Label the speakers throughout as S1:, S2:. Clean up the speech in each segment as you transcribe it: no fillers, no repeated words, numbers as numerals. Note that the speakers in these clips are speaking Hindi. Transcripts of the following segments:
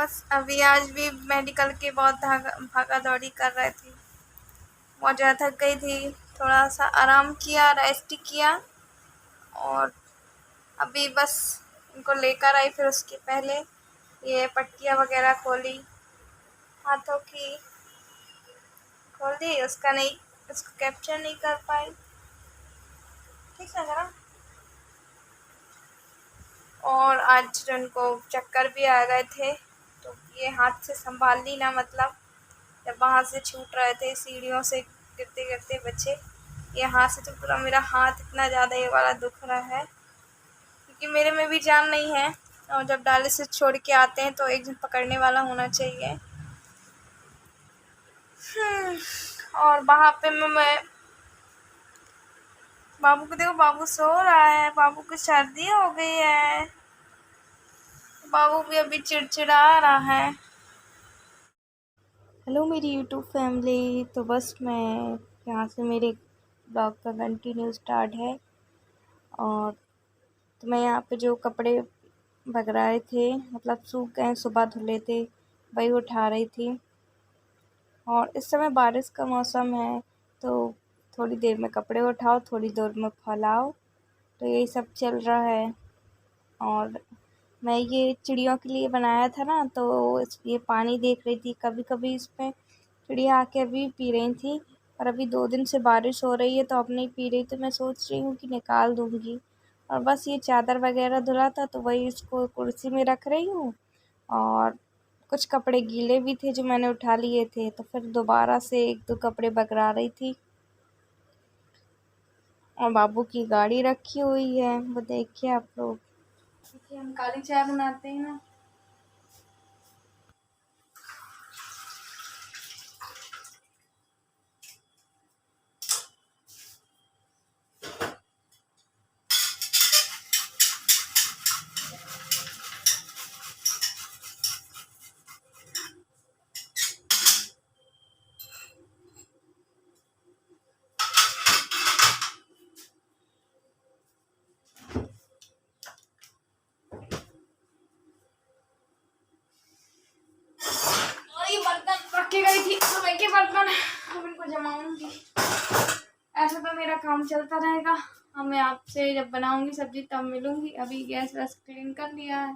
S1: बस अभी आज भी मेडिकल के बहुत भागा दौड़ी कर रहे थे। बहुत ज़्यादा थक गई थी, थोड़ा सा आराम किया, रेस्ट किया और अभी बस इनको लेकर आई। फिर उसके पहले ये पट्टियाँ वगैरह खोली, हाथों की खोल दी, उसको कैप्चर नहीं कर पाई। ठीक है ना। और आज उनको चक्कर भी आ गए थे, तो ये हाथ से संभाल ली ना, मतलब जब वहाँ से छूट रहे थे सीढ़ियों से गिरते गिरते बच्चे, ये हाथ से तो पूरा मेरा हाथ इतना ज़्यादा ये वाला दुख रहा है क्योंकि मेरे में भी जान नहीं है। और जब डायलिसिस छोड़ के आते हैं तो एक दिन पकड़ने वाला होना चाहिए। और वहाँ पे मैं बाबू को देखो, बाबू सो रहा है, बाबू को सर्दी हो गई है, बाबू भी अभी चिड़चिड़ा रहा है। हेलो मेरी यूट्यूब फैमिली, तो बस मैं यहाँ से मेरे ब्लॉग का कंटिन्यू स्टार्ट है। और तो मैं यहाँ पे जो कपड़े बगराए थे, मतलब सूख गए, सुबह धुले थे, वही उठा रही थी। और इस समय बारिश का मौसम है, तो थोड़ी देर में कपड़े उठाओ, थोड़ी देर में फैलाओ, तो यही सब चल रहा है। और मैं ये चिड़ियों के लिए बनाया था ना, तो ये पानी देख रही थी, कभी कभी इसमें चिड़िया आके अभी पी रही थी। और अभी 2 दिन से बारिश हो रही है तो अब नहीं पी रही, तो मैं सोच रही हूँ कि निकाल दूँगी। और बस ये चादर वगैरह धुला था तो वही इसको कुर्सी में रख रही हूँ। और कुछ कपड़े गीले भी थे जो मैंने उठा लिए थे, तो फिर दोबारा से 1-2 कपड़े बगरा रही थी। और बाबू की गाड़ी रखी हुई है, वो देखिए आप लोग। देखिए हम काली चाय बनाते हैं ना। और ये बर्तन रख के गई थी, सुबह के बर्तन अब इनको जमाऊंगी। ऐसा तो मेरा काम चलता रहेगा। अब मैं आपसे जब बनाऊंगी सब्जी तब मिलूंगी। अभी गैस वैस क्लीन कर लिया है,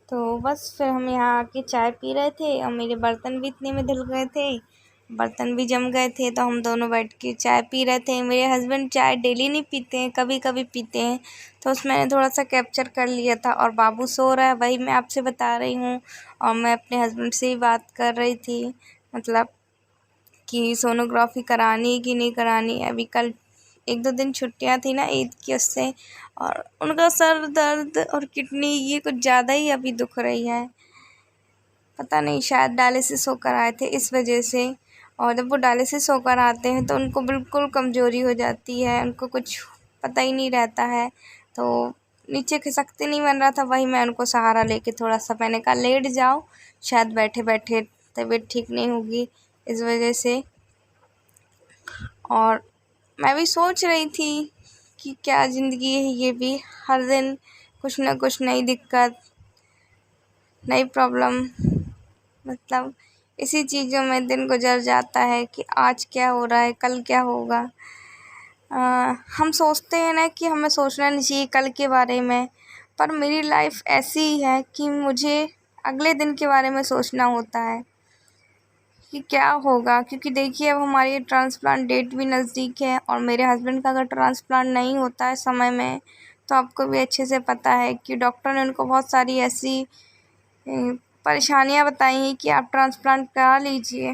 S1: तो बस फिर हम यहाँ आके चाय पी रहे थे और मेरे बर्तन भी इतने में धुल गए थे, बर्तन भी जम गए थे, तो हम दोनों बैठ के चाय पी रहे थे। मेरे हस्बैंड चाय डेली नहीं पीते हैं, कभी कभी पीते हैं, तो उसमें मैंने थोड़ा सा कैप्चर कर लिया था। और बाबू सो रहा है, वही मैं आपसे बता रही हूँ। और मैं अपने हस्बैंड से ही बात कर रही थी, मतलब कि सोनोग्राफी करानी कि नहीं करानी। अभी कल 1-2 दिन छुट्टियां थी ना ईद की, उससे और उनका सर दर्द और किडनी ये कुछ ज़्यादा ही अभी दुख रही है। पता नहीं, शायद डायलिसिस होकर आए थे इस वजह से। और जब वो डायलिसिस होकर आते हैं तो उनको बिल्कुल कमज़ोरी हो जाती है, उनको कुछ पता ही नहीं रहता है, तो नीचे खिसकते नहीं बन रहा था। वही मैं उनको सहारा लेके थोड़ा सा मैंने कहा लेट जाओ, शायद बैठे बैठे तबीयत ठीक नहीं होगी इस वजह से। और मैं भी सोच रही थी कि क्या ज़िंदगी है ये भी, हर दिन कुछ ना कुछ नई दिक्कत, नई प्रॉब्लम, मतलब इसी चीज़ों में दिन गुजर जाता है कि आज क्या हो रहा है, कल क्या होगा। हम सोचते हैं ना कि हमें सोचना नहीं चाहिए कल के बारे में, पर मेरी लाइफ ऐसी ही है कि मुझे अगले दिन के बारे में सोचना होता है कि क्या होगा। क्योंकि देखिए अब हमारी ट्रांसप्लांट डेट भी नज़दीक है, और मेरे हस्बैंड का अगर ट्रांसप्लांट नहीं होता है समय में, तो आपको भी अच्छे से पता है कि डॉक्टर ने उनको बहुत सारी ऐसी परेशानियां बताई हैं कि आप ट्रांसप्लांट करा लीजिए।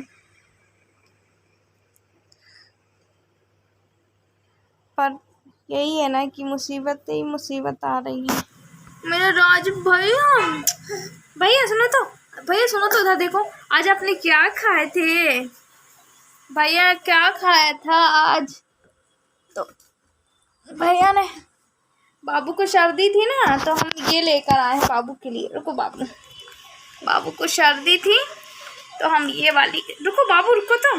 S1: पर यही है ना कि मुसीबत ही मुसीबत आ रही है। मेरा राज भैया, भैया सुनो तो, भैया सुनो तो, उधर देखो आज आपने क्या खाए थे। भैया क्या खाया था आज? तो भैया ने, बाबू को सर्दी थी ना, तो हम ये लेकर आए हैं बाबू के लिए। रुको बाबू, बाबू को सर्दी थी तो हम ये वाली, रुको बाबू रुको, तो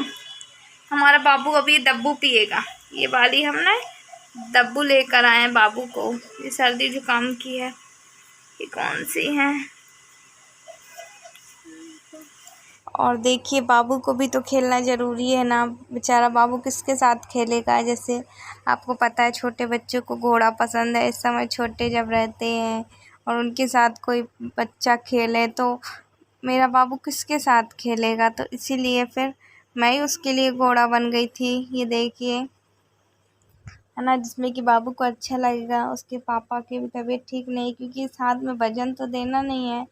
S1: हमारा बाबू अभी दब्बू पिएगा। ये वाली हमने दब्बू लेकर आए हैं बाबू को, ये सर्दी जुकाम की है। ये कौन सी है? और देखिए बाबू को भी तो खेलना ज़रूरी है ना, बेचारा बाबू किसके साथ खेलेगा। जैसे आपको पता है छोटे बच्चों को घोड़ा पसंद है, इस समय छोटे जब रहते हैं और उनके साथ कोई बच्चा खेले तो मेरा बाबू किसके साथ खेलेगा। तो इसीलिए फिर मैं ही उसके लिए घोड़ा बन गई थी। ये देखिए है ना, जिसमें कि बाबू को अच्छा लगेगा। उसके पापा की भी तबीयत ठीक नहीं, क्योंकि साथ में वज़न तो देना नहीं है,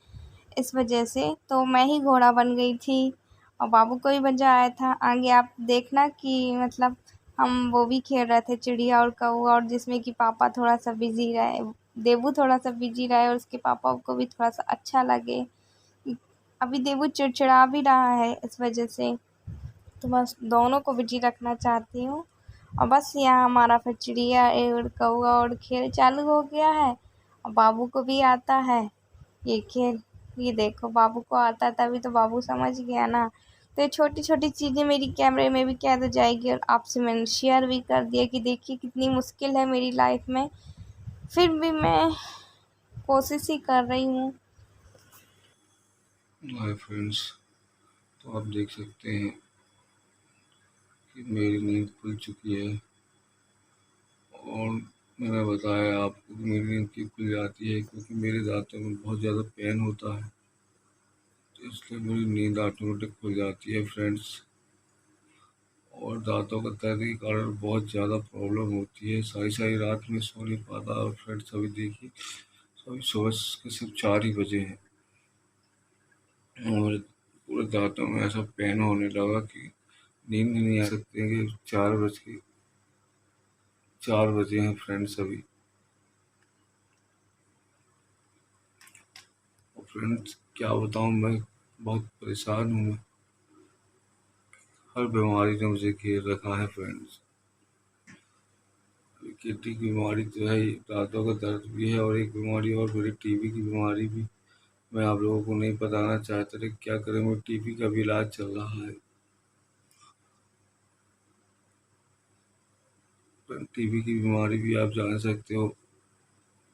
S1: इस वजह से तो मैं ही घोड़ा बन गई थी और बाबू को भी मज़ा आया था। आगे आप देखना कि मतलब हम वो भी खेल रहे थे चिड़िया और कौआ, और जिसमें कि पापा थोड़ा सा बिजी रहे, देवू थोड़ा सा बिजी रहे और उसके पापा को भी थोड़ा सा अच्छा लगे। अभी देवू चिड़चिड़ा भी रहा है इस वजह से, तो बस दोनों को बिजी रखना चाहती हूँ। और बस यहाँ हमारा फिर चिड़िया और कौआ और खेल चालू हो गया है और बाबू को भी आता है ये खेल। ये देखो बाबू को आता है तभी तो बाबू समझ गया ना। तो ये छोटी छोटी चीज़ें मेरी कैमरे में भी कैद हो जाएगी और आपसे मैंने शेयर भी कर दिया कि देखिए कितनी मुश्किल है मेरी लाइफ में, फिर भी मैं कोशिश ही कर रही हूँ।
S2: हाय फ्रेंड्स, तो आप देख सकते हैं कि मेरी नींद खुल चुकी है और मैंने बताया आपको कि मेरी नींद क्यों खुल जाती है, क्योंकि मेरे दांतों में बहुत ज़्यादा पेन होता है, तो इसलिए मेरी नींद ऑटोमेटिक खुल जाती है फ्रेंड्स। और दांतों का दर्द के कारण बहुत ज़्यादा प्रॉब्लम होती है, सारी सारी रात में सो नहीं पाता। और फ्रेंड्स अभी देखिए अभी सुबह के सिर्फ 4 ही बजे हैं और पूरे दांतों में ऐसा पेन होने लगा कि नींद ही नहीं आ सकती है कि 4 बजे हैं फ्रेंड्स अभी। और फ्रेंड्स क्या बताऊँ, मैं बहुत परेशान हूँ। मैं हर बीमारी ने मुझे घेर रखा है फ्रेंड्स। किडनी की बीमारी तो है ही, दांतों का दर्द भी है और एक बीमारी और मेरी टीबी की बीमारी भी मैं आप लोगों को नहीं बताना चाहता, लेकिन क्या करें, मेरी टीबी का भी इलाज चल रहा है। टीबी की बीमारी भी आप जान सकते हो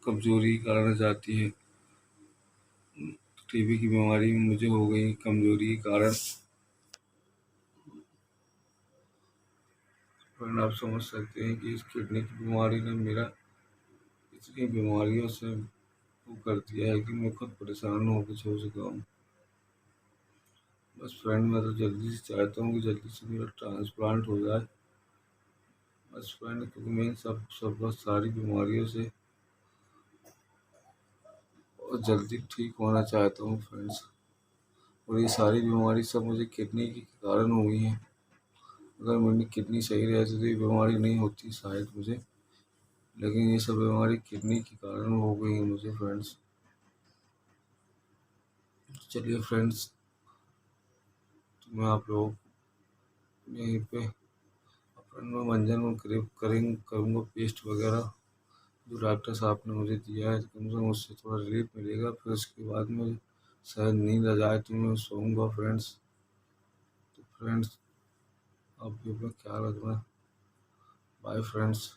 S2: कमजोरी के कारण जाती है। टीबी की बीमारी मुझे हो गई कमजोरी के कारण। पर आप समझ सकते हैं कि इस किडनी की बीमारी ने मेरा इतनी बीमारियों से वो कर दिया है कि मैं खुद परेशान होकर हो चुका हूँ। बस फ्रेंड मैं तो जल्दी से चाहता हूँ कि जल्दी से मेरा ट्रांसप्लांट हो जाए। बस फ्रेंड क्योंकि मैं इन सब बस सारी बीमारियों से और जल्दी ठीक होना चाहता हूँ फ्रेंड्स। और ये सारी बीमारी सब मुझे किडनी के कारण हुई है। अगर मेरी किडनी सही रहती तो ये बीमारी नहीं होती शायद मुझे, लेकिन ये सब बीमारी किडनी के कारण हो गई है मुझे फ्रेंड्स। चलिए फ्रेंड्स, तो मैं आप लोगों को यहीं पे अपना मंजन में करूँगा पेस्ट वगैरह जो डॉक्टर साहब ने मुझे दिया है, कम से कम उससे थोड़ा रिलीफ मिलेगा। फिर उसके बाद में शायद नींद आ जाए तो मैं सोऊंगा फ्रेंड्स। तो फ्रेंड्स आप भी अपना ख्याल रखना। Bye friends.